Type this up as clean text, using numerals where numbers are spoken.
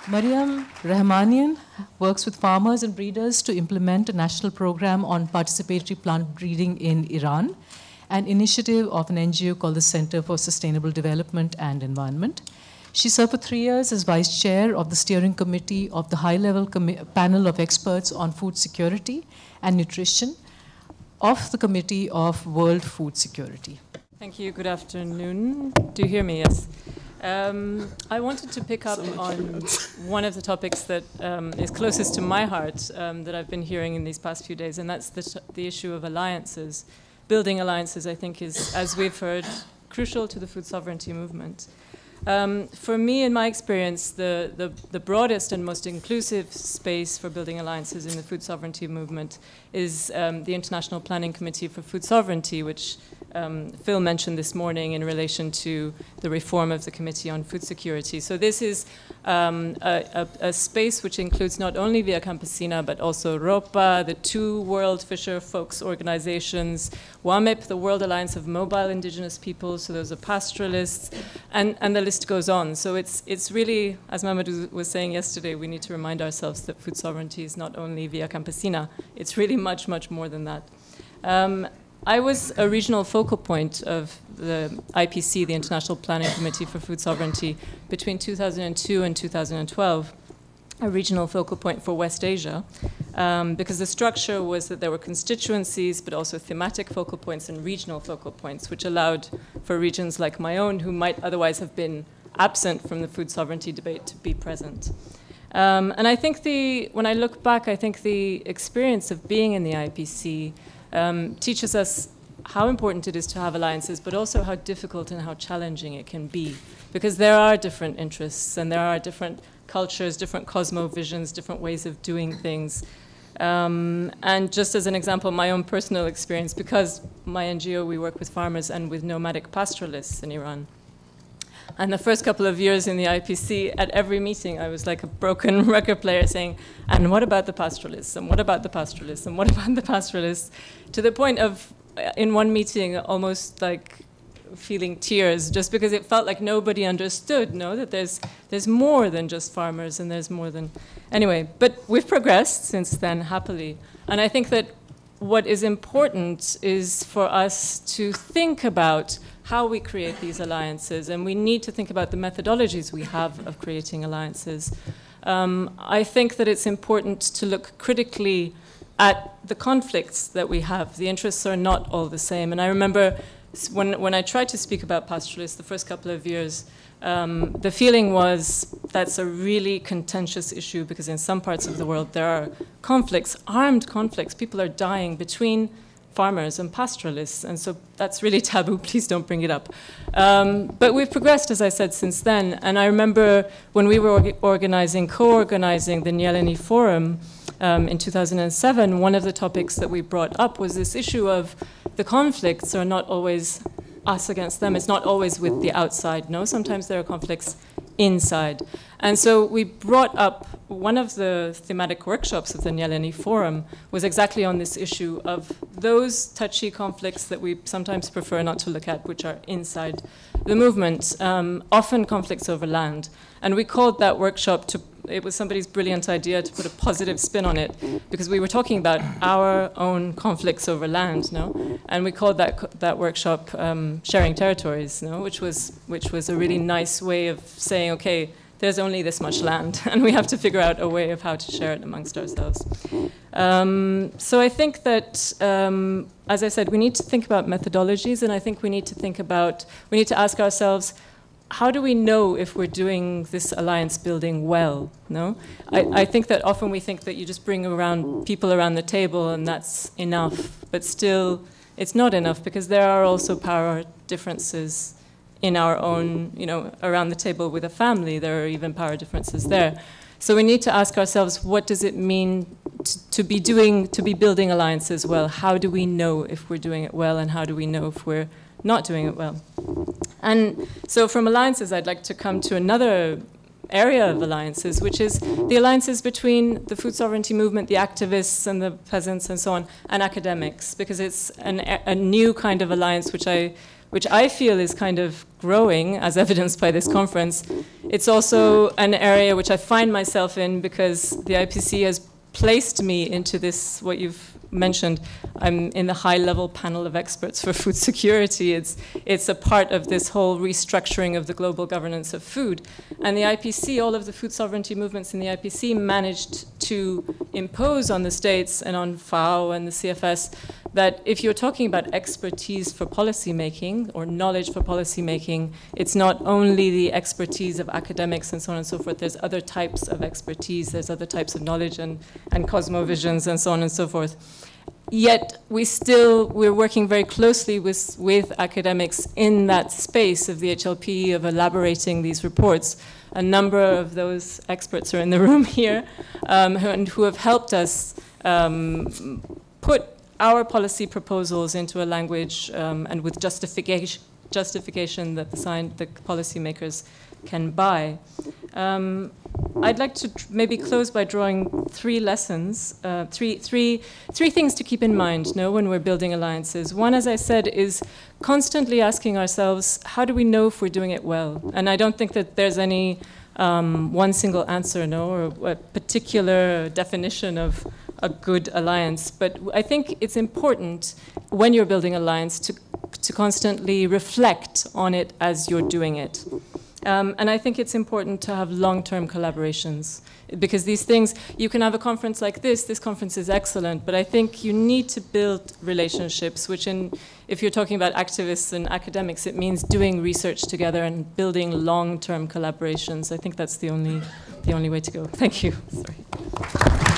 Mariam Rahmanian works with farmers and breeders to implement a national program on participatory plant breeding in Iran, an initiative of an NGO called the Center for Sustainable Development and Environment. She served for 3 years as vice chair of the steering committee of the high-level panel of experts on food security and nutrition of the Committee of World Food Security. Thank you. Good afternoon. Do you hear me? Yes. I wanted to pick up on one of the topics that is closest to my heart that I've been hearing in these past few days, and that's the issue of alliances. Building alliances, I think, is, as we've heard, crucial to the food sovereignty movement. For me, in my experience, the broadest and most inclusive space for building alliances in the food sovereignty movement is the International Planning Committee for Food Sovereignty, which Phil mentioned this morning in relation to the reform of the Committee on Food Security. So this is a space which includes not only Via Campesina, but also ROPA, the two World Fisher Folks organizations, WAMEP, the World Alliance of Mobile Indigenous Peoples, so those are pastoralists, and the list goes on. So it's really, as Mamadou was saying yesterday, we need to remind ourselves that food sovereignty is not only Via Campesina, it's really much, much more than that. I was a regional focal point of the IPC, the International Planning Committee for Food Sovereignty, between 2002 and 2012, a regional focal point for West Asia, because the structure was that there were constituencies, but also thematic focal points and regional focal points, which allowed for regions like my own, who might otherwise have been absent from the food sovereignty debate, to be present. And I think when I look back, I think the experience of being in the IPC teaches us how important it is to have alliances, but also how difficult and how challenging it can be. Because there are different interests, and there are different cultures, different cosmovisions, different ways of doing things. And just as an example, my own personal experience, because my NGO, we work with farmers and with nomadic pastoralists in Iran. And the first couple of years in the IPC, at every meeting, I was like a broken record player saying, and what about the pastoralists? And what about the pastoralists? And what about the pastoralists? To the point of, in one meeting, almost like feeling tears, just because it felt like nobody understood, no? That there's more than just farmers, and there's more than... Anyway, but we've progressed since then, happily. And I think that what is important is for us to think about how we create these alliances, and we need to think about the methodologies we have of creating alliances. I think that it's important to look critically at the conflicts that we have. The interests are not all the same. And I remember when I tried to speak about pastoralists the first couple of years, the feeling was that's a really contentious issue, because in some parts of the world there are conflicts, armed conflicts. People are dying between farmers and pastoralists, and so that's really taboo. Please don't bring it up. But we've progressed, as I said, since then. And I remember when we were co-organizing the Nyeleni Forum in 2007, one of the topics that we brought up was this issue of the conflicts are not always us against them. It's not always with the outside, no? Sometimes there are conflicts inside. And so we brought up one of the thematic workshops of the Nyeleni Forum was exactly on this issue of those touchy conflicts that we sometimes prefer not to look at, which are inside the movement, often conflicts over land. And we called that workshop it was somebody's brilliant idea to put a positive spin on it, because we were talking about our own conflicts over land, no? And we called that workshop Sharing Territories, no? Which was a really nice way of saying, okay, there's only this much land, and we have to figure out a way of how to share it amongst ourselves. So I think that, as I said, we need to think about methodologies, and I think we need to ask ourselves, how do we know if we're doing this alliance building well? No, I think that often we think that you just bring people around the table and that's enough, but still it's not enough, because there are also power differences in our own, around the table with a family. There are even power differences there. So we need to ask ourselves, what does it mean to be building alliances well? How do we know if we're doing it well, and how do we know if we're not doing it well? And so from alliances, I'd like to come to another area of alliances, which is the alliances between the food sovereignty movement, the activists and the peasants and so on, and academics, because it's a new kind of alliance which I feel is kind of growing, as evidenced by this conference. It's also an area which I find myself in because the IPC has placed me into this, what you've mentioned. I'm in the high-level panel of experts for food security. It's a part of this whole restructuring of the global governance of food. And the IPC, all of the food sovereignty movements in the IPC managed to impose on the states and on FAO and the CFS that if you're talking about expertise for policy making or knowledge for policy making, it's not only the expertise of academics and so on and so forth. There's other types of expertise, there's other types of knowledge and cosmovisions and so on and so forth. Yet we're working very closely with academics in that space of the HLP, of elaborating these reports. A number of those experts are in the room here who have helped us put our policy proposals into a language and with justification that the policymakers can buy. I'd like to maybe close by drawing three lessons, three things to keep in mind when we're building alliances. One, as I said, is constantly asking ourselves, how do we know if we're doing it well? And I don't think that there's any one single answer, or a particular definition of a good alliance. But I think it's important when you're building alliance to constantly reflect on it as you're doing it. And I think it's important to have long-term collaborations, because these things, you can have a conference like this conference is excellent, but I think you need to build relationships, which if you're talking about activists and academics, it means doing research together and building long-term collaborations. I think that's the only way to go. Thank you. Sorry.